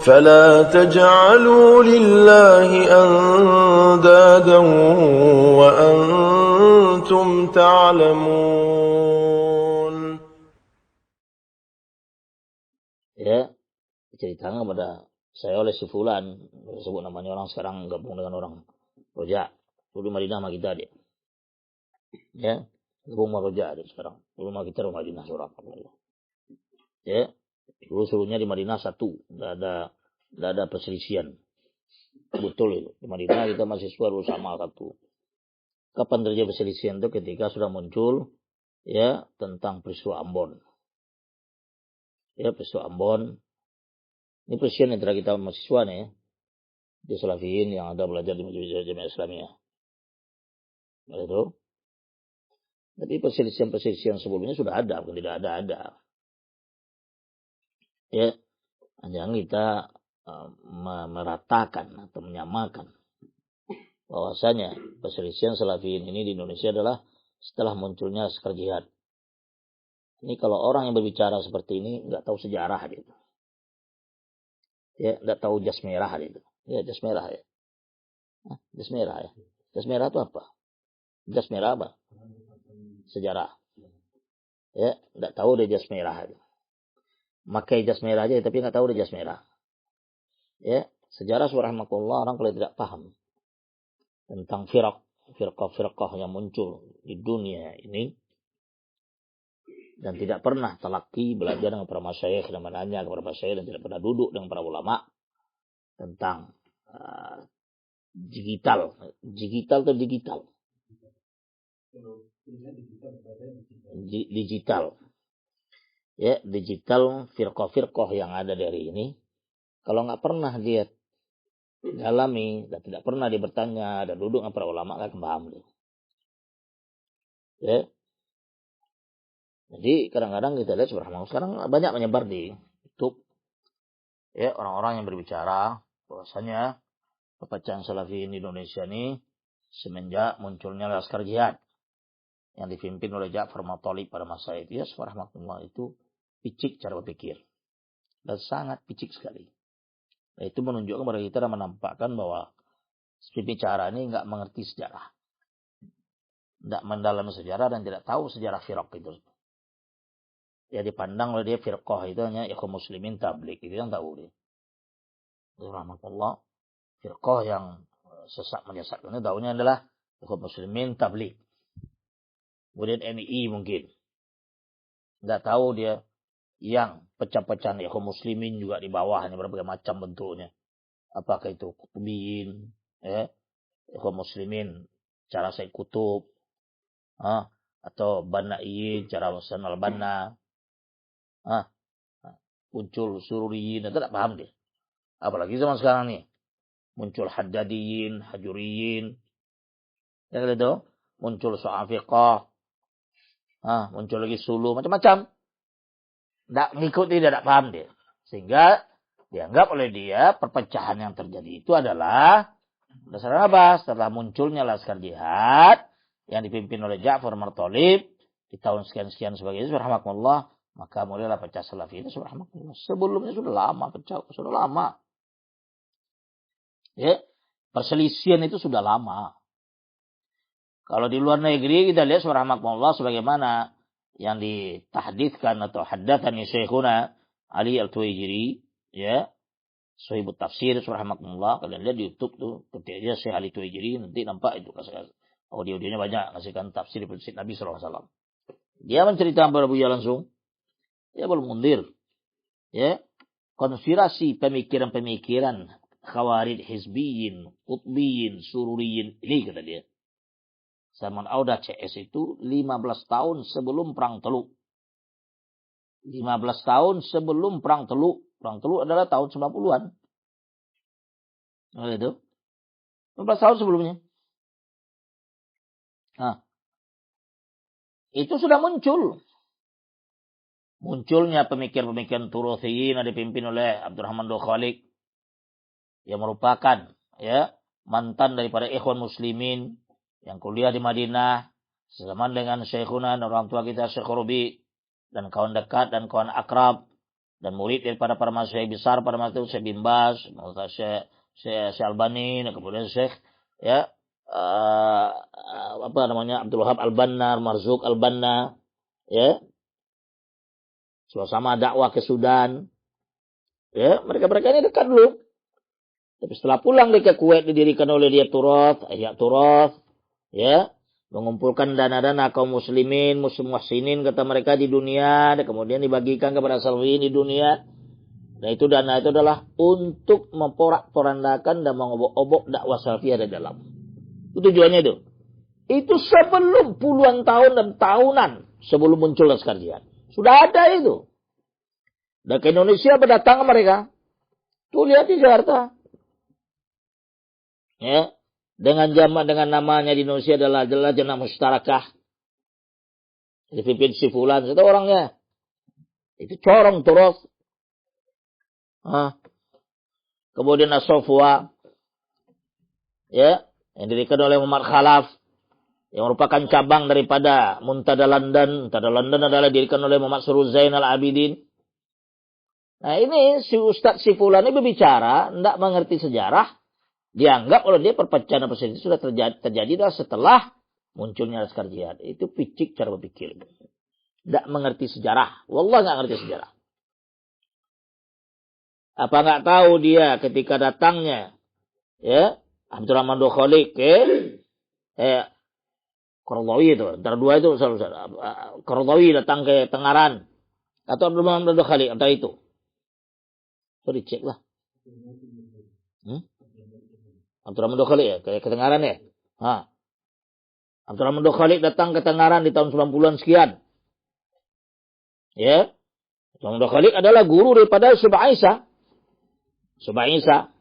فلا تجعلوا لله أندادا وأنتم تعلمون. Ya, diceritakan kepada saya oleh si Fulan, sebut namanya orang sekarang gabung dengan orang Roja. Dulu di Madinah sama kita dia. Ya, gabung sama Roja dia sekarang. Dulu sama kita di Madinah seorang. Ya, dulu suruhnya di Madinah satu, nggak ada perselisihan. Betul itu. Di Madinah kita mahasiswa dulu sama satu. Kapan terjadi perselisihan itu ketika sudah muncul ya tentang peristiwa Ambon. Ya, peristiwa Ambon. Ini perselisihan antara kita mahasiswa nih ya. Di Salafiyin yang ada belajar di Jamiah Islamiyah. Itu. Tapi perselisihan sebelumnya sudah ada, bukan tidak ada. Ya, jangan kita meratakan atau menyamakan bahwasanya perselisihan Salafiyin ini di Indonesia adalah setelah munculnya Laskar Jihad. Ini kalau orang yang berbicara seperti ini nggak tahu sejarah gitu. Ya, nggak tahu jas merah gitu. Ya, jas merah ya. Jas merah ya. Jas merah itu apa? Jas merah apa? Sejarah. Ya, nggak tahu dia jas merah itu. Makai jas merah aja tapi nggak tahu dia jas merah. Ya, sejarah subhanallah orang kalau tidak paham tentang firqah yang muncul di dunia ini dan tidak pernah talaki belajar dengan para masyayikh dan menanya kepada masyayikh dan tidak pernah duduk dengan para ulama tentang digital atau digital ya, digital firqah yang ada dari ini. Kalau nggak pernah dia dalami dan tidak pernah dia bertanya dan duduk dengan para ulama, nggak paham dia. Ya. Jadi kadang-kadang kita lihat subhanallah sekarang banyak menyebar di YouTube ya orang-orang yang berbicara bahwasanya perpecahan Salafiyin di Indonesia ini semenjak munculnya Laskar Jihad yang dipimpin oleh Ja'far Matalib pada masa itu ya subhanallah itu picik cara berpikir dan sangat picik sekali. Nah, itu menunjukkan kepada kita dan menampakkan bahwa pembicara ini nggak mengerti sejarah, nggak mendalami sejarah dan tidak tahu sejarah firqah itu. Ya dipandang oleh dia firqah itu hanya ikhwan muslimin tabligh itu yang tahu dia. Rahmatullah firqah yang sesat menyesatkan itu tahunya adalah ikhwan muslimin tabligh. Kemudian MI mungkin nggak tahu dia yang pecah-pecahan ikhwan muslimin juga di bawahnya berbagai macam bentuknya. Apakah itu kutubin, ya, ikhwan muslimin cara Sayyid Kutub, atau Banaiyin cara Hasan al-Banna, muncul Sururiyin, tidak paham dia. Apalagi zaman sekarang nih muncul Haddadiyin, Hajuriyin, ya gitu, muncul Su'afiqah, muncul lagi Sulu, macam-macam. Tidak mengikuti, tidak paham dia. Sehingga dianggap oleh dia perpecahan yang terjadi itu adalah berdasarkan apa? Setelah munculnya Laskar Jihad yang dipimpin oleh Ja'far Matalib di tahun sekian-sekian sebagainya, subhanallah, maka mulailah pecah Salafi itu subhanallah. Sebelumnya sudah lama pecah, sudah lama. Ya, perselisihan itu sudah lama. Kalau di luar negeri kita lihat subhanallah sebagaimana yang ditahditskan atau haddatsani Syekhuna Ali Al-Tuwaijiri, ya, Sahibut Tafsir subhanallah, kalian lihat di YouTube tuh ketika dia Syekh Ali Tuwaijiri nanti nampak itu audio-audionya banyak ngasihkan tafsir prinsip Nabi sallallahu alaihi wasallam. Dia menceritakan kepada Buya langsung, ya belum mundir, ya, konspirasi pemikiran-pemikiran Khawarij, Hizbiyin, Qutbiyin, Sururiyin ini kata dia. Zaman Auda CS itu 15 tahun sebelum Perang Teluk. 15 tahun sebelum Perang Teluk. Perang Teluk adalah tahun 90-an. Nah, itu. 15 tahun sebelumnya. Nah, itu sudah muncul. Munculnya pemikir-pemikiran Turusiyin yang dipimpin oleh Abdurrahman Dokhalik. Yang merupakan ya mantan daripada ikhwan muslimin yang kuliah di Madinah, sezaman dengan Syekhuna dan orang tua kita Syekh Rubi dan kawan dekat dan kawan akrab dan murid daripada para masyayikh besar pada masa itu Syekh bin Baz, Syekh Albani, dan kemudian Syekh Abdul Wahab Al-Banna, Marzuq Al-Banna, ya. Suasana dakwah ke Sudan. Ya, mereka-mereka ini dekat dulu. Tapi setelah pulang dia ke Kuwait, didirikan oleh dia Turath, ya, mengumpulkan dana-dana kaum muslimin, muhsinin kata mereka di dunia, dan kemudian dibagikan kepada salafiyin di dunia. Dan itu dana itu adalah untuk memporak-porandakan dan mengobok-obok dakwah salafiyah di dalam. Itu tujuannya itu. Itu sebelum puluhan tahun dan tahunan sebelum muncul Laskar Jihad. Sudah ada itu. Dan ke Indonesia berdatang mereka. Tuh lihat di Jakarta. Ya, dengan namanya di Indonesia adalah Lajnah Mustarakah. Dipimpin si Fulan, itu orangnya. Itu corong Turath. Kemudian As-Safwa, ya, yang didirikan oleh Muhammad Khalaf, yang merupakan cabang daripada Muntada London. Muntada London adalah didirikan oleh Muhammad Surur Zainal Abidin. Nah ini si Ustadz si Fulan ini berbicara, tidak mengerti sejarah. Dianggap oleh dia perpecahan apa itu sudah terjadi setelah munculnya Laskar Jihad. Itu picik cara berpikir. Tidak mengerti sejarah. Wallah nggak ngerti sejarah. Apa nggak tahu dia ketika datangnya, ya, Abdurrahman Dokhalik, Qaradawi itu, antara dua itu, Qaradawi datang ke Tengaran, atau Abdurrahman Dokhalik, antara itu. So dicek lah. Abdurrahman Dokhalik ya, ke Tengaran ya. Abdurrahman Dokhalik datang ke Tengaran di tahun 90-an sekian. Ya. Abdurrahman Dokhalik adalah guru daripada Subah Isa. Subah Isa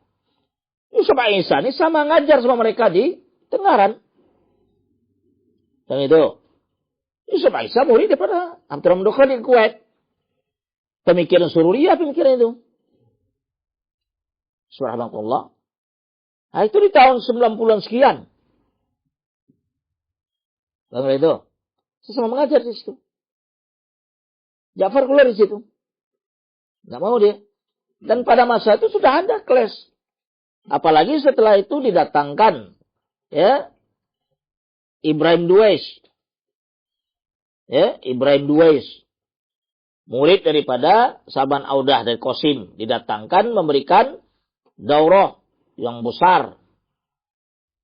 ini sama ngajar sama mereka di Tengaran. Dan itu. Subah Isa murid daripada Abdurrahman Dokhalik di Kuwait. Pemikiran Sururiyah pemikiran itu. Subhanallah. Nah, itu di tahun 90-an sekian. Lalu itu. Sesama mengajar di situ. Ja'far keluar di situ. Nggak mau dia. Dan pada masa itu sudah ada kelas. Apalagi setelah itu didatangkan. Ya. Ibrahim Duwais. Ya. Ibrahim Duwais. Murid daripada Saban Audah dari Qasim. Didatangkan memberikan daurah yang besar,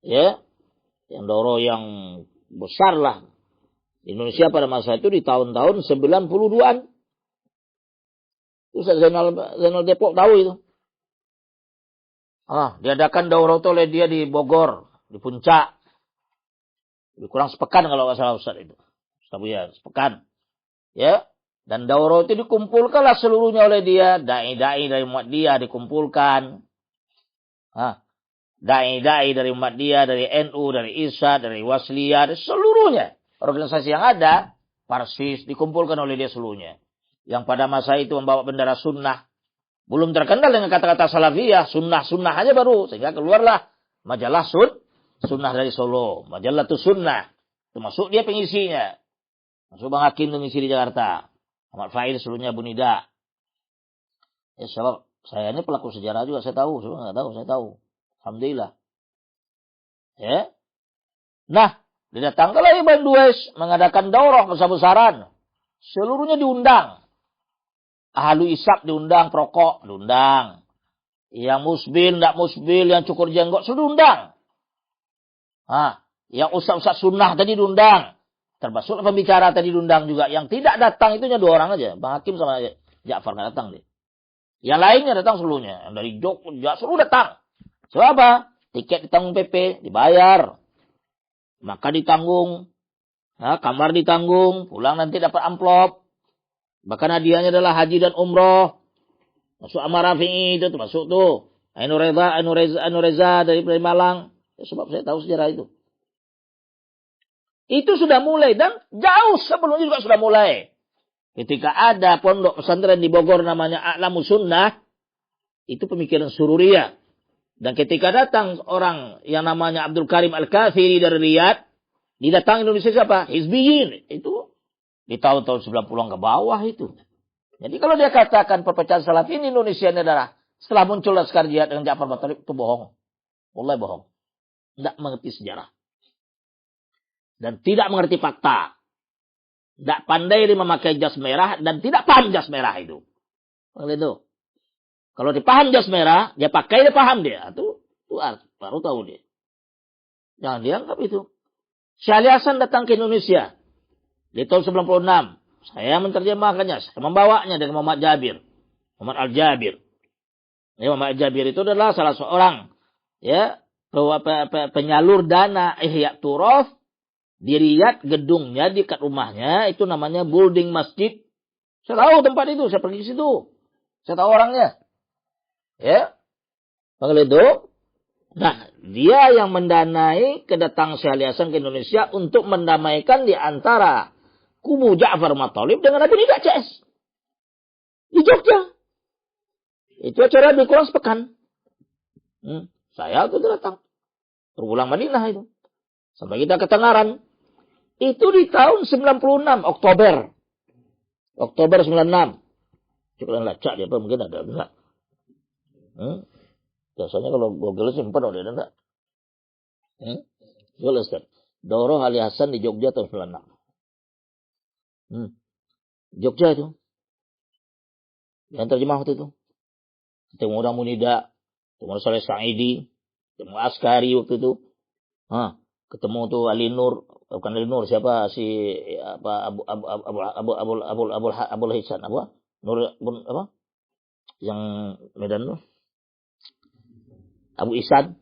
ya, yang daurah yang besar lah di Indonesia pada masa itu di tahun-tahun 92-an. Ustaz Zainal Depok tahu itu. Diadakan daurah itu oleh dia di Bogor, di Puncak. Lebih kurang sepekan kalau nggak salah Ustaz itu. Ustaz Buya, sepekan. Ya, dan daurah itu dikumpulkanlah seluruhnya oleh dia, dai-dai dari Muhammadiyah dikumpulkan. Dai-dai dari Muhammadiyah, dari NU, dari ISA, dari Wasliyah, dari seluruhnya. Organisasi yang ada, Parsis, dikumpulkan oleh dia seluruhnya. Yang pada masa itu membawa bendera sunnah. Belum terkenal dengan kata-kata salafiyah, sunnah aja baru. Sehingga keluarlah majalah sunnah dari Solo. Majalah itu sunnah. Termasuk dia pengisinya. Masuk Bang Hakim itu ngisi di Jakarta. Ahmad Fail seluruhnya Bunida. Ya sebab saya ini pelaku sejarah juga, saya tahu. Saya nggak tahu, saya tahu. Alhamdulillah. Ya. Nah, didatangkanlah Ibrahim Duwais mengadakan daurah besar-besaran. Seluruhnya diundang. Ahlu Isab diundang, perokok diundang. Yang musbil, tidak musbil, yang cukur jenggot, sudah diundang. Yang ustaz-ustaz sunnah tadi diundang. Termasuk pembicara tadi diundang juga. Yang tidak datang itu hanya 2 orang aja. Bang Hakim sama Ja'far nggak datang dia. Yang lainnya datang seluruhnya. Yang dari Jogja seluruh datang. Sebab apa? Tiket ditanggung PP, dibayar. Maka ditanggung. Kamar ditanggung. Pulang nanti dapat amplop. Bahkan hadiahnya adalah haji dan umroh. Masuk Amar Rafi'i itu termasuk tuh. Anu Reza dari Malang. Ya, sebab saya tahu sejarah itu. Itu sudah mulai. Dan jauh sebelumnya juga sudah mulai. Ketika ada pondok pesantren di Bogor namanya A'lamus Sunnah, itu pemikiran Sururiyah. Dan ketika datang orang yang namanya Abdul Karim Al-Kathiri dari Riyadh, didatang Indonesia siapa? Hizbiyin. Itu di tahun-tahun 90-an ke bawah itu. Jadi kalau dia katakan perpecahan Salafi di Indonesia ini adalah setelah muncul Laskar Jihad dengan Ja'far Thalib, itu bohong. Wallahi bohong. Tidak mengerti sejarah. Dan tidak mengerti fakta. Tidak pandai dia memakai jas merah dan tidak paham jas merah itu. Itu. Kalau dia paham jas merah, dia pakai, dia paham dia. Itu baru tahu dia. Jangan dianggap itu. Syekh Ali Hasan datang ke Indonesia di tahun 96. Saya menerjemahkannya, saya membawanya dengan Muhammad Jabir. Muhammad Al-Jabir. Ya, Muhammad Al-Jabir itu adalah salah seorang ya penyalur dana Ihya Turaf di Riyadh, gedungnya di dekat rumahnya itu namanya Building Masjid. Saya tahu tempat itu, saya pergi ke situ. Saya tahu orangnya. Ya. Panggil itu. Nah, dia yang mendanai kedatangan Syekh Ali Hasan ke Indonesia untuk mendamaikan di antara kubu Ja'far Thalib dengan Abu Nida CS. Di Jogja. Itu acara lebih kurang sepekan. Saya itu datang. Terulang Madinah itu. Sampai kita ke Tengaran. Itu di tahun 96, Oktober. Oktober 96. Coba lacak dia apa mungkin ada enggak. Biasanya kalau Google simpan udah ada enggak. Coba Ustaz. Daurah Ali Hasan di Jogja tahun 96. Jogja itu. Yang terjemah waktu itu. Ketemu orang Munida, ketemu Saleh Sa'idi, ketemu Askari waktu itu. Ketemu tuh Ali Nur, bukan Ali Nur, siapa si apa Abul Hisan apa? Nur apa? Yang Medan tuh. Abu Ihsan.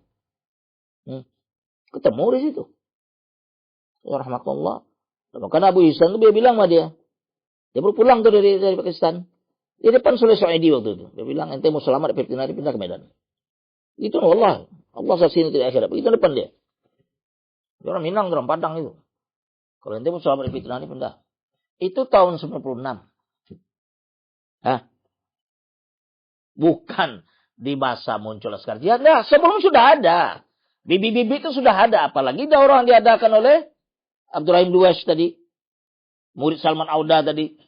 Ketemu di situ. Ya rahmatullah. Karena Abu Ihsan itu dia bilang sama dia. Dia baru pulang tuh dari Pakistan. Di depan Saleh Sa'idi waktu itu. Dia bilang, ente mau selamat dari fitnah, pindah ke Medan. Itu Allah. Allah saksinya tidak akhirat. Itu depan dia. Dia orang Minang, orang Padang itu. Kalau ente mau selamat dari fitnah, pindah. Itu tahun 96. Bukan di masa muncul Laskar Jihad. Nah, sebelum sudah ada. Bibi-bibi itu sudah ada. Apalagi daurah yang diadakan oleh Abdurrahim Duwais tadi. Murid Salman Auda tadi.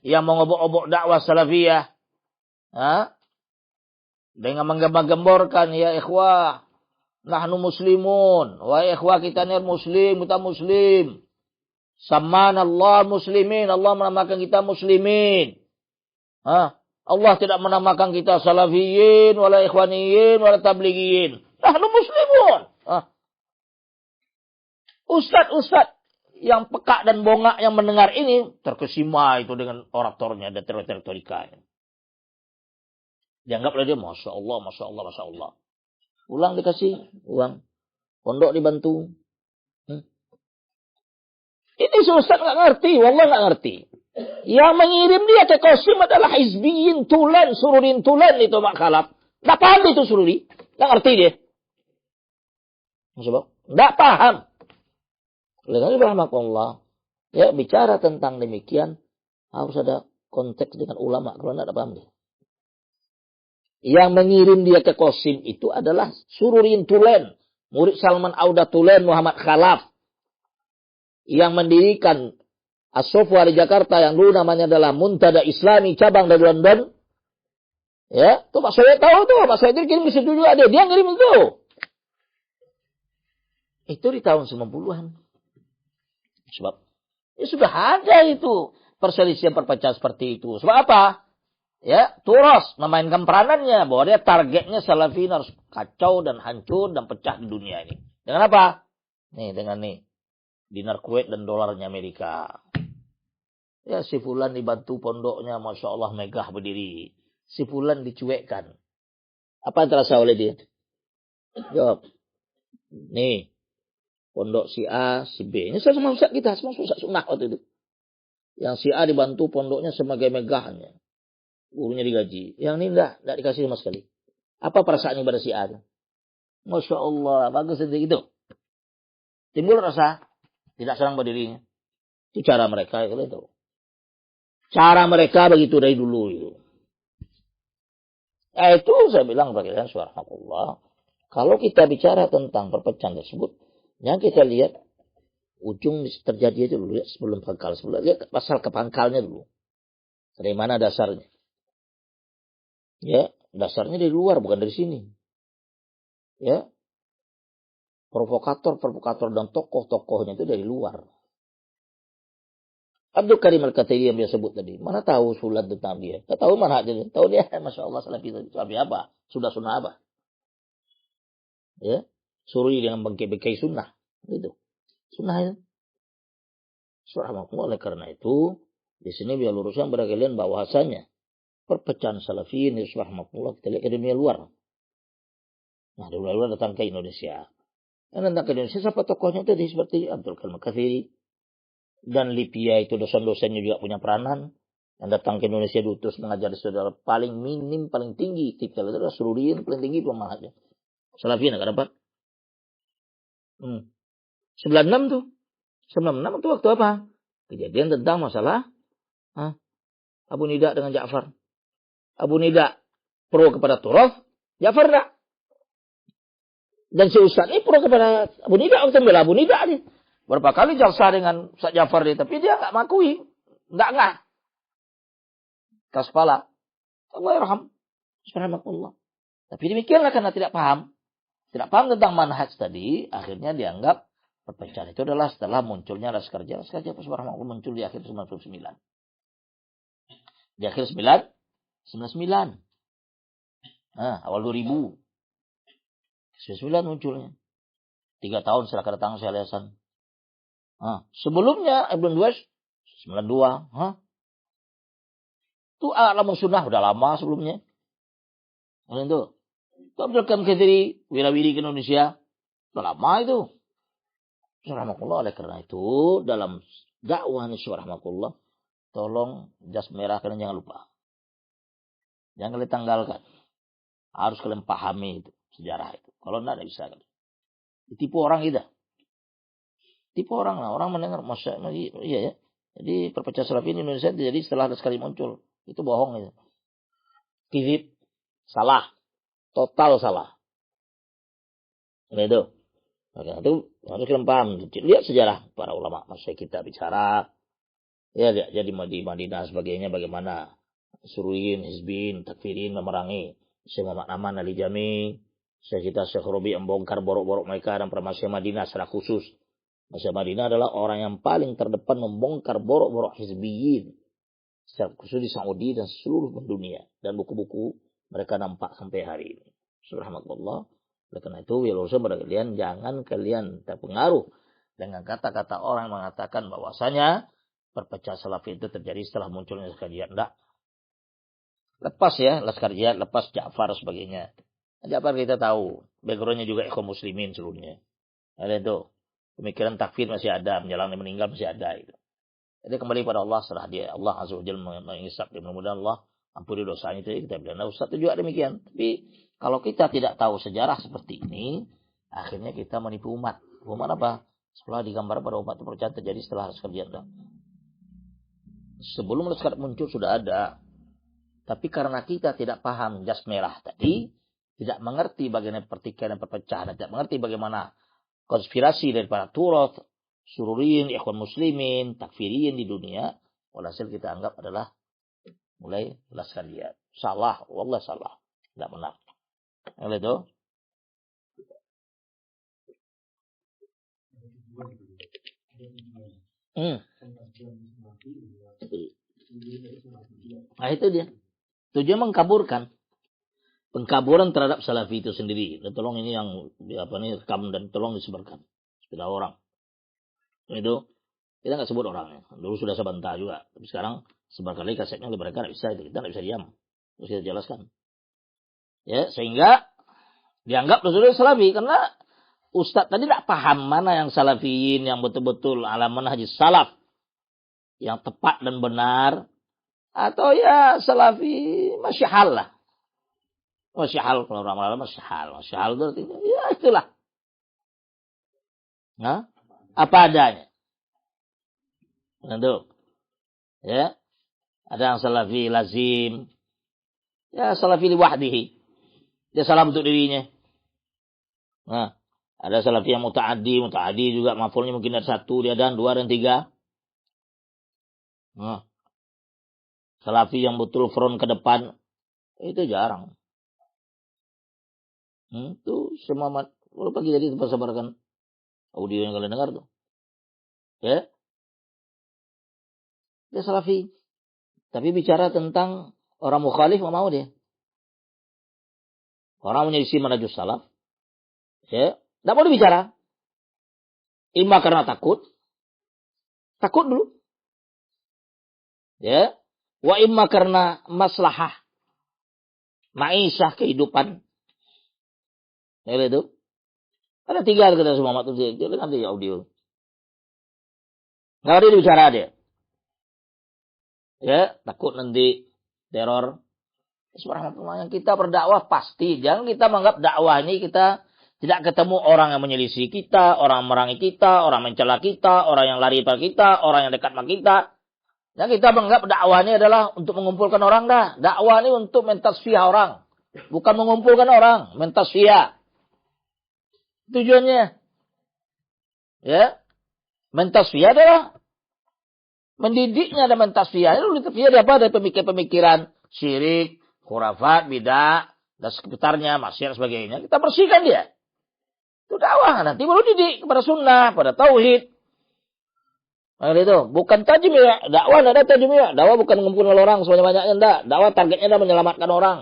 Yang mengobok-obok dakwah salafiyah. Dengan menggembar-gemborkan. Ya ikhwah. Nahnu muslimun. Wahai ikhwah kita ni muslim. Kita muslim. Samman Allah muslimin. Allah menamakan kita muslimin. Allah tidak menamakan kita salafiyin. Wala ikhwaniyin. Wala tablighiyin. Nahnu muslimun. Ustaz-ustaz yang peka dan bongak yang mendengar ini terkesima itu dengan oratornya dan retorikanya. Dianggap oleh dia, Masya Allah, Masya Allah, Masya Allah. Ulang dikasih uang. Pondok dibantu. Ini Ustaz nggak ngerti, wallah nggak ngerti. Yang mengirim dia ke Qasim adalah hizbiyin tulen, sururin tulen itu Mak Khalaf. Nggak paham itu sururi. Nggak ngerti dia. Maksudnya, nggak paham. Oleh karena rahmatullah, ya bicara tentang demikian harus ada konteks dengan ulama. Kalau tidak paham dia. Yang mengirim dia ke Qasim itu adalah Sururin Tulen, murid Salman Auda Tulen Muhammad Khalaf, yang mendirikan As-Sofwa di Jakarta yang dulu namanya adalah Muntada Islami cabang dari London. Ya, tuh Pak Soe tahu tuh, Pak Soe kirim di situ juga dia ngirim itu. Itu di tahun 90-an. Sebab ya sudah ada itu perselisihan perpecahan seperti itu. Sebab apa? Ya, Turos memainkan peranannya bahwa dia targetnya Salafin harus kacau dan hancur dan pecah di dunia ini. Dengan apa? Nih, dengan dinar Kuwait dan dolarnya Amerika. Ya, si fulan dibantu pondoknya, Masya Allah megah berdiri. Si fulan dicuekkan. Apa yang terasa oleh dia? Jawab. Nih. Pondok si A, si B. Ini sama Ustaz kita, semua Ustaz sunnah waktu itu. Yang si A dibantu pondoknya sebagai megahannya. Gurunya digaji. Yang ini enggak dikasih sama sekali. Apa perasaannya pada si A? Masya Allah, bagus itu. Timbul rasa tidak senang berdirinya. Itu cara mereka itu. Cara mereka begitu dari dulu itu. Itu saya bilang bagi kalian subhanallah. Kalau kita bicara tentang perpecahan tersebut, yang kita lihat ujung terjadi itu dulu ya, sebelum pangkal. Sebelum lihat pasal ke pangkalnya dulu. Dari mana dasarnya? Ya, dasarnya dari luar, bukan dari sini. Ya, provokator dan tokoh-tokohnya itu dari luar. Abdul Karim Al-Khatiri yang dia sebut tadi, mana tahu sulat tentang dia? Tak tahu mana dia? Tahu dia, masya Allah salafi apa? Sudah sunnah apa? Ya, suri dengan bengkai-bengkai sunnah, itu sunnah itu. Subhanallah, oleh karena itu di sini biar luruskan pada kalian bahwasanya perpecahan salafiyin subhanallah kita lihat ke dunia luar. Nah, dari luar datang ke Indonesia. Dan datang ke Indonesia siapa tokohnya tadi seperti Abdul Karim Al-Khatiri. Dan Libya itu dosen-dosennya juga punya peranan. Yang datang ke Indonesia diutus mengajar saudara paling minim, paling tinggi. Tipikal itu adalah Sururiyin, paling tinggi pemahamannya. Salafiyin agak dapat. 96 tuh. 96 itu waktu apa? Kejadian tentang masalah Abu Nida dengan Ja'far. Abu Nida pro kepada Turaf, Ja'far enggak. Dan si Ustaz ini pro kepada Abu Nida, untuk membela Abu Nida nih. Berapa kali jalsa dengan Ustaz Ja'far dia, tapi dia enggak mengakui. Enggak. Keras kepala. Allah yarham. Subhanallah. Tapi demikianlah karena tidak paham tentang manhaj tadi, akhirnya dianggap perpecahan itu adalah setelah munculnya Laskar Jabhat subhanallah muncul di akhir 99. Di akhir 99. Awal 2000. 99 munculnya. 3 tahun setelah kedatangan Syekh Hasan. Sebelumnya Ibn Duwais 92. Itu Alam Sunnah udah lama sebelumnya. Itu Abdul Karim Al-Khatiri wirawiri ke Indonesia udah lama itu. Subhanallah, oleh karena itu dalam dakwah ini subhanallah, tolong jas merah kalian jangan lupa. Jangan kalian tanggalkan. Harus kalian pahami itu sejarah itu. Kalau tidak bisa kan. Ditipu orang gitu. Tipu orang lah. Orang mendengar iya ya. Jadi perpecahan salafi di Indonesia jadi setelah sekali muncul. Itu bohong itu. Kizib. Salah. Total salah. Itu. Maka itu harus kalian paham. Lihat sejarah para ulama masa kita bicara. Ya, jadi di Madinah sebagainya bagaimana Suruyin, Hizbin, Takfirin memerangi Syekh Muhammad Aman Ali Jami, Syekh Robi membongkar borok-borok mereka dan permasalahan Madinah secara khusus. Masyarakat Madinah adalah orang yang paling terdepan membongkar borok-borok Hizbiyin secara khusus di Saudi dan seluruh dunia, dan buku-buku mereka nampak sampai hari ini. Subhanallah. Oleh karena itu, pada kalian jangan kalian terpengaruh dengan kata-kata orang yang mengatakan bahwasanya perpecahan salafi itu terjadi setelah munculnya Laskar Jihad. Enggak. Lepas ya Laskar Jihad, lepas Ja'far sebagainya. Ja'far kita tahu, backgroundnya juga ikhwan muslimin seluruhnya. Ada itu. Pemikiran takfir masih ada, menjalani meninggal masih ada itu. Jadi kembali pada Allah setelah dia Allah Azza wa Jalla mengisap, mudah-mudahan Allah ampuni dosanya itu kita bilang. Nah, Ustaz juga demikian. Tapi kalau kita tidak tahu sejarah seperti ini, akhirnya kita menipu umat. Umat apa? Setelah digambar pada umat itu perpecahan terjadi setelah Laskar Jihad. Sebelum Laskar muncul sudah ada. Tapi karena kita tidak paham jas merah tadi, tidak mengerti bagaimana pertikaian dan perpecahan, tidak mengerti bagaimana konspirasi daripada Turaf, Sururiyin, Ikhwan Muslimin, Takfiriyin di dunia, walhasil kita anggap adalah mulai Laskar Jihad. Salah, wallah salah. Tidak benar. Oleh itu. Nah itu dia. Tujuan mengkaburkan. Pengkaburan terhadap salafi itu sendiri. Dan tolong ini yang rekam dan tolong disebarkan. Sepeda orang. Itu kita nggak sebut orangnya. Dulu sudah saya bantah juga. Tapi sekarang sebarkan lagi kasetnya oleh mereka nggak bisa itu. Kita nggak bisa diam. Terus kita jelaskan. Ya, sehingga dianggap Rasulullah salafi karena Ustadz tadi tidak paham mana yang salafiyin yang betul-betul ala manhaj salaf yang tepat dan benar, atau ya salafi masyahal lah. Masyahal kalau orang Arab masyahal itu artinya ya itulah. Nah, apa adanya. Tentu. Ya. Ada yang salafi lazim. Ya salafi liwahdihi. Dia salah untuk dirinya. Nah, ada salafi yang muta'addi juga maf'ulnya mungkin ada 1, dia dan 2 dan 3. Nah. Salafi yang betul front ke depan, itu jarang. Itu semangat. Kalau pagi tadi tempat sabarkan audio yang kalian dengar tuh. Ya. Dia salafi. Tapi bicara tentang orang mukhalif nggak mau dia. Orang menyelisih manhajus salaf. Ya. Nggak mau dibicara. Imma karena takut. Takut dulu. Ya. Wa imma karena maslahah. Maisah kehidupan. Ya itu. Ada 3 kita semua makhluk dia nanti audio. Nggak ada bicara dia. Ya, takut nanti teror. Subhanallah, yang kita berdakwah pasti. Jangan kita menganggap dakwah ini kita tidak ketemu orang yang menyelisih kita, orang merangi kita, orang mencela kita, orang yang lari pada kita, orang yang dekat sama kita. Yang kita menganggap dakwah ini adalah untuk mengumpulkan orang dah. Dakwah ini untuk mentasfiyah orang. Bukan mengumpulkan orang, mentasfiyah. Tujuannya. Ya. Mentasfiyah adalah mendidiknya dan mentasfiyah. Lalu tasfiyah dia apa? Dari pemikiran syirik, khurafat, bidah, dan sekitarnya, maksiat sebagainya. Kita bersihkan dia. Itu dakwah. Nanti baru didik kepada sunnah, pada tauhid. Nah, itu. Bukan tajmiyah. Dakwah tidak ada tajmiyah. Dakwah bukan mengumpulkan orang sebanyak-banyaknya. Tidak. Dakwah targetnya adalah menyelamatkan orang.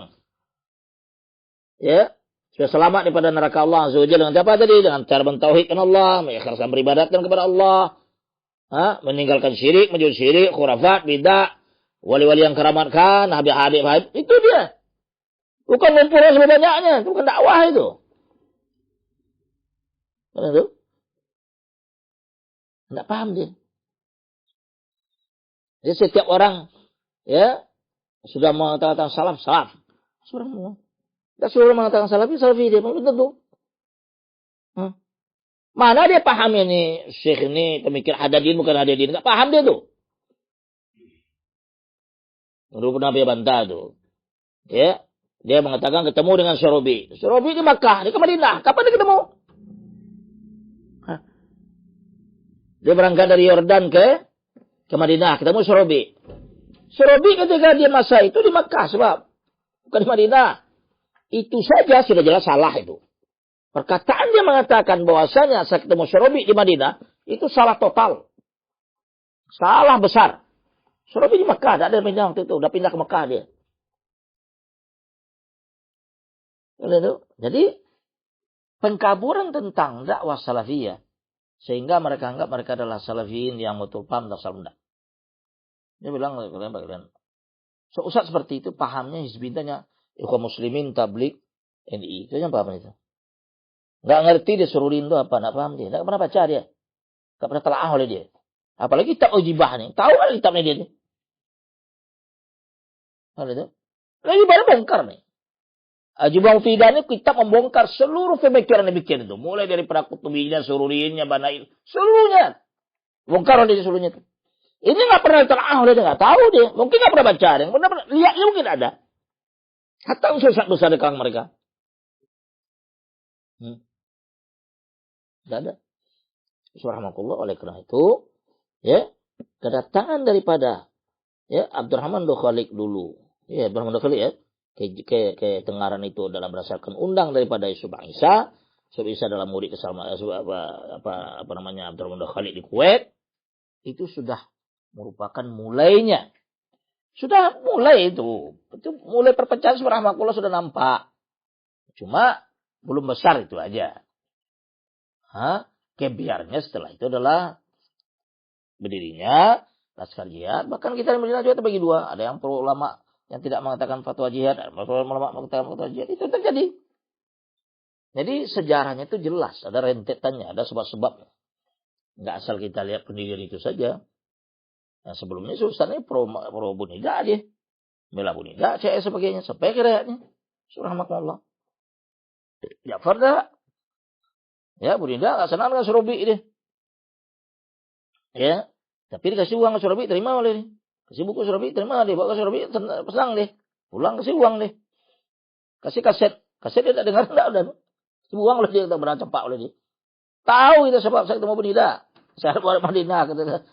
Ya. Supaya selamat daripada neraka Allah Azza wa Jalla. Dengan apa tadi? Dengan cara mentauhidkan Allah, mengikhlaskan beribadatkan kepada Allah. Meninggalkan syirik, menjauhi syirik, khurafat, bidah, wali-wali yang keramatkan, habib-habib. Itu dia. Bukan mengumpulkan sebanyak-banyaknya. Itu bukan dakwah itu. Kan itu? Tidak paham dia. Jadi setiap orang ya sudah mengatakan salaf. Subhanallah. Tidak suruh mengatakan salafi dia belum tentu. Mana dia paham ini syekh ini pemikir Hadadin bukan Hadadin, enggak paham dia tuh. Dulu pernah dia bantah tuh. Ya, dia mengatakan ketemu dengan Syurubi. Syurubi di Makkah, di Madinah. Kapan dia ketemu? Dia berangkat dari Yordan ke Madinah, ketemu Syurubi. Syurubi ketika dia masa itu di Makkah sebab bukan di Madinah. Itu saja sudah jelas salah itu. Perkataan dia mengatakan bahwasanya saya ketemu Syurubi di Madinah, itu salah total. Salah besar. Syurubi di Mekah, tidak ada Madinah waktu itu. Sudah pindah ke Mekah dia. Jadi, pengkaburan tentang dakwah salafiyah. Sehingga mereka anggap mereka adalah salafiyin yang betul paham tentang salaf. Dia bilang, Ustaz seperti itu, pahamnya hizbintanya, ikhwan muslimin, tablik, NI. Itu yang paham itu. Nggak ngerti dia suruhin itu apa, nggak paham dia. Nggak pernah baca dia. Nggak pernah telaah oleh dia. Apalagi kitab Ujibah nih. Tahu kan kitabnya dia nih. Lagi baru bongkar nih. Ujibah Mufidah ini kitab membongkar seluruh pemikiran demikian itu. Mulai dari Kutubinya, Sururiinnya, Banail. Seluruhnya. Bongkar oleh dia seluruhnya itu. Ini nggak pernah telaah oleh dia. Nggak tahu dia. Mungkin nggak pernah baca. Yang pernah lihatnya mungkin ada. Hatta unsur besar di kalangan mereka. Tidak ada. Subhanallah, oleh karena itu, ya, kedatangan daripada ya Abdurrahman Dokhalik dulu, ya Abdurrahman Dokhalik ya, ke Tengaran itu adalah berdasarkan undang daripada Yusuf Isa. Yusuf Isa adalah murid kesama apa namanya Abdurrahman Dokhalik di Kuwait. Itu sudah merupakan mulainya. Sudah mulai itu. Itu mulai perpecahan subhanallah sudah nampak. Cuma belum besar itu aja. Kebiarnya setelah itu adalah berdirinya Laskar Jihad. Bahkan kita di Madinah juga terbagi dua. Ada yang pro ulama yang tidak mengatakan fatwa jihad, ada ulama mengatakan fatwa jihad. Itu terjadi. Jadi sejarahnya itu jelas, ada rentetannya, ada sebab-sebabnya. Nggak asal kita lihat pendirian itu saja. Yang sebelumnya Sultannya pro Bunida dia, bela Bunida, CS sebagainya, sampai akhirnya subhanallah. Ja'far dah. Ya, Bunida nggak senang dengan Syurubi ini. Ya, tapi dikasih uang ke Syurubi, terima oleh dia. Kasih buku Syurubi, terima dia. Bawa ke Syurubi, senang deh. Pulang kasih uang deh. Kasih kaset dia tak dengar, enggak. Kasih uang oleh dia, kita berang cepak oleh dia. Tahu kita sebab saya ketemu Bunida. Saya balik Madinah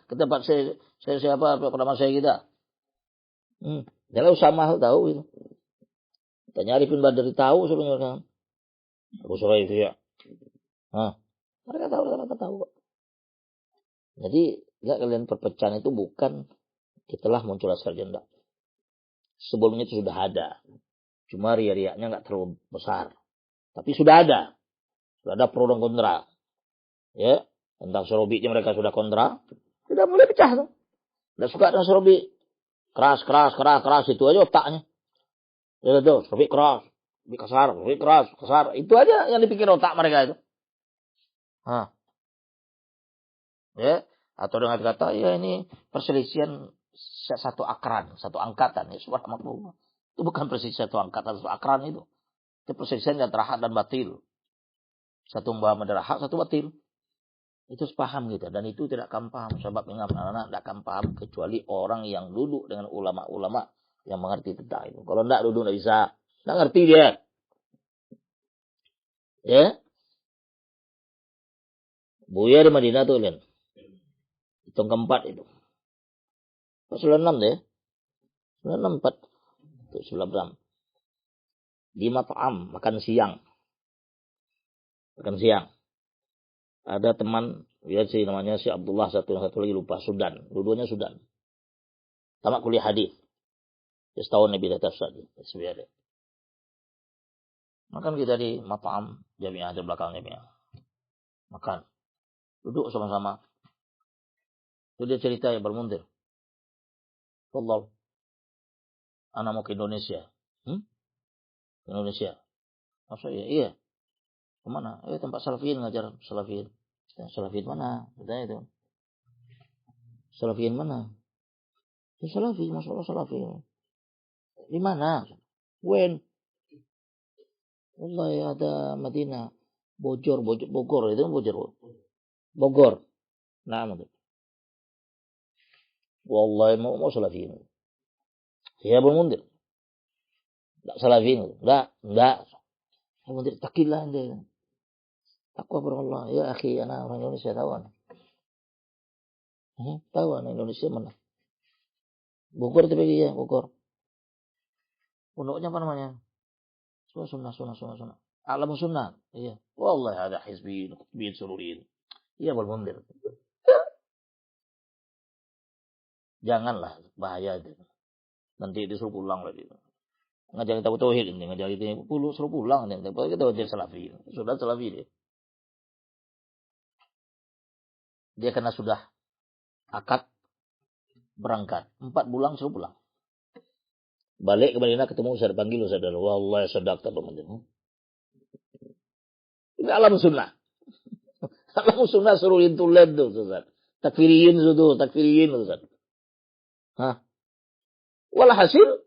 ke tempat saya siapa nama saya kita. Jadi Usamah tahu itu. Tanya Arifin Badri tahu sebenarnya. Abu Suraih itu ya. Mereka tahu. Jadi enggak, kalian perpecahan itu bukan setelah muncul Laskar Janda. Sebelumnya itu sudah ada. Cuma ria-riaknya enggak terlalu besar. Tapi sudah ada. Sudah ada pro dan kontra. Ya, tentang Sorobi mereka sudah kontra. Sudah mulai pecah tuh. Enggak suka dengan Sorobi. Keras itu aja otaknya. Ya tuh, Sorobi keras, Sorobi kasar, Sorobi keras, kasar. Itu aja yang dipikir otak mereka itu. Ya, atau dengan kata ya ini perselisihan satu akran, satu angkatan ya, subhanallah. Itu bukan perselisihan satu angkatan, satu akran itu. Itu perselisihan antara hak dan batil. Satu membawa madara hak, satu batil. Itu sepaham gitu, dan itu tidak akan paham. Sebab anak-anak tidak akan paham kecuali orang yang duduk dengan ulama-ulama yang mengerti tentang itu. Kalau tidak duduk tidak bisa, tidak ngerti dia. Ya, Buya di Madinah tuh kan, hitung keempat itu. 96 deh, 94, itu 96. Di mat'am, makan siang. Ada teman, ya sih namanya si Abdullah, satu lagi lupa, Sudan. Dua-duanya Sudan. Tamat kuliah hadis. Setahun Nabi atas tadi. Sebenarnya. Makan kita di mat'am jamiah, di belakang jamiah. Makan. Duduk sama-sama. Itu dia cerita ya bermundir. Allah. Anak mau ke Indonesia. Indonesia. Maksudnya iya. Kemana? Tempat Salafiyin ngajar Salafiyin. Salafiyin mana? Katanya itu. Salafiyin mana? Ya Salafi, masalah Salafi. Di mana? When? Wallahi ada Madinah. Bogor itu Bogor. Nah, wallahi mau Salafiyin. Ya bermundir. Enggak Salafiyin. Enggak. Bermundir takillah anda. Takwa berallah. Ya akhi, anak orang Indonesia tahu. Tahu anak Indonesia mana? Bogor itu bagi ya, Bogor. Pondoknya apa namanya? Sunnah. Alam sunnah. Iya. Wallahi ada hizbiyin, qutbiyin, sururiyin. Iya bermundir. Janganlah, bahaya itu. Nanti disuruh pulang lagi. Ngajar kita tauhid ini, ngajar kita suruh pulang. Kita wajib Salafi. Sudah Salafi dia. Dia karena sudah akad berangkat 4 bulan suruh pulang. Balik ke Madinah ketemu Ustaz, panggil Ustaz, wallahi sadaqta bermundir. Ini alam sunnah. Alam sunnah suruhin tulad tuh Ustaz. Takfiriyin Ustaz. Walhasil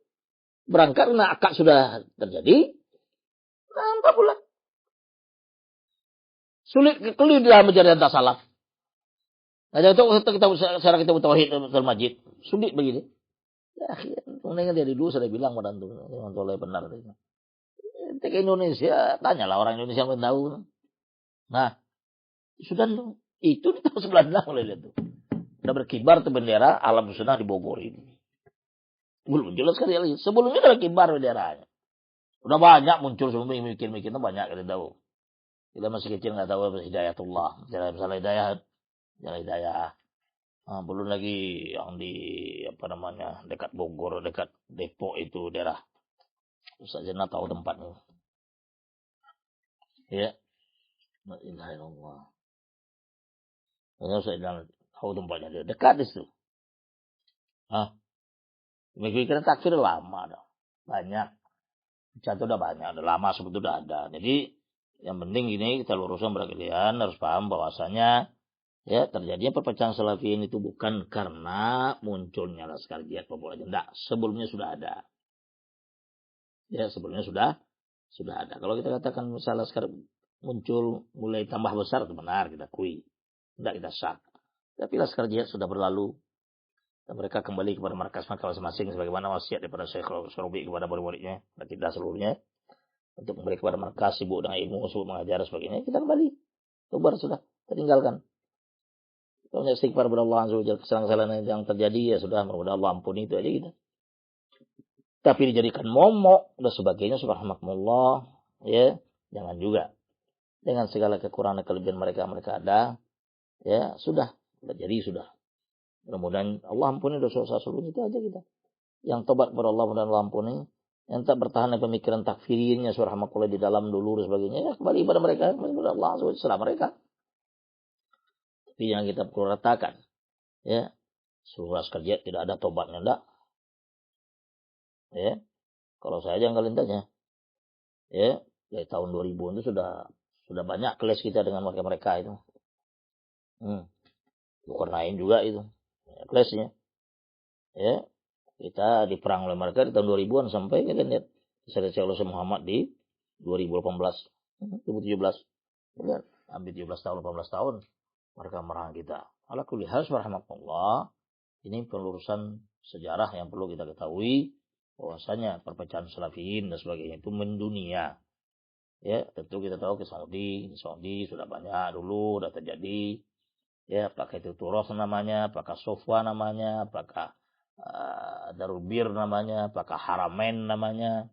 berangkat karena akad sudah terjadi. 4 bulan. Sulit keliru dalam mencari antara salaf. Nah, kita tauhid al-majid. Sulit begini. Ya, akhirnya dari dulu saya bilang pada antum, oleh benar itu. Ke Indonesia, tanyalah orang Indonesia yang tahu. Nah, Sudan tuh, itu di tahun 96 mulai lihat tuh. Udah berkibar tuh bendera alam sunnah di Bogor ini. Belum jelas sekali lagi. Sebelumnya udah berkibar benderanya. Udah banyak muncul sebelum mikir-mikirnya banyak kita tahu. Kita masih kecil nggak tahu apa hidayatullah, masalah hidayah. Belum lagi yang di dekat Bogor, dekat Depok itu daerah. Ustaz Jannah tahu tempatnya. Ya. La ilaha illallah. Ustaz Jannah tahu tempatnya, dia dekat di situ. Mikir-mikirnya takfir lama dah. Banyak. Contoh udah banyak, udah lama sebetulnya udah ada. Jadi yang penting ini kita luruskan berkalian harus paham bahwasanya ya terjadinya perpecahan Salafiyin itu bukan karena munculnya Laskar Jihad Papua aja. Enggak, sebelumnya sudah ada. Ya, sebelumnya sudah ada. Kalau kita katakan misalnya Laskar muncul mulai tambah besar itu benar, kita akui. Enggak kita syak. Tapi Laskar Jihad sudah berlalu. Dan mereka kembali kepada markas masing-masing sebagaimana wasiat daripada Syekh Sorobi kepada murid-muridnya dan kita seluruhnya untuk kembali kepada markas, sibuk dengan ilmu, sibuk mengajar sebagainya. Kita kembali. Tobar sudah tertinggalkan. Kalau istighfar kepada Allah Azza wa Jalla, kesalahan-kesalahan yang terjadi ya sudah, mudah-mudahan Allah ampuni, itu aja kita. Tapi dijadikan momok dan sebagainya, subhanallah, ya, jangan juga. Dengan segala kekurangan kelebihan mereka ada, ya sudah jadi sudah. Mudah-mudahan Allah ampuni dosa-dosa sebelum itu aja kita. Yang tobat kepada Allah mudah-mudahan Allah ampuni. Yang tak bertahan dengan pemikiran takfirnya, subhanallah di dalam dulu dan sebagainya, ya kembali kepada mereka, kepada Allah setelah mereka. Tapi yang kita perlu ratakan, ya, surah kerja tidak ada tobatnya, enggak. Ya, kalau saya aja nggak lintanya, ya, dari tahun 2000 itu sudah banyak kelas kita dengan mereka itu. Bukan lain juga itu, ya, kelasnya. Ya, kita diperang oleh mereka di tahun 2000-an sampai kita lihat Syekh Muhammad di 2018, 2017, ya, hampir 17 tahun, 18 tahun mereka merang kita. Ala kulli hal, subhanallah, ini pelurusan sejarah yang perlu kita ketahui. Bahwasanya perpecahan Salafiyin dan sebagainya itu mendunia. Ya, tentu kita tahu ke Saudi sudah banyak dulu, sudah terjadi. Ya, apakah itu Turos namanya, apakah Sofa namanya, apakah Darul Bir namanya, apakah Haramain namanya,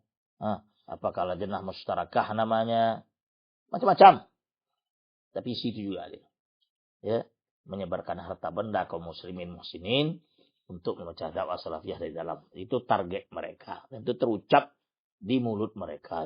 apakah Lajnah Mustarakah namanya, macam-macam. Tapi situ juga ada. Ya, menyebarkan harta benda kaum muslimin muhsinin untuk memecah dakwah salafiyah dari dalam. Itu target mereka. Dan itu terucap di mulut mereka.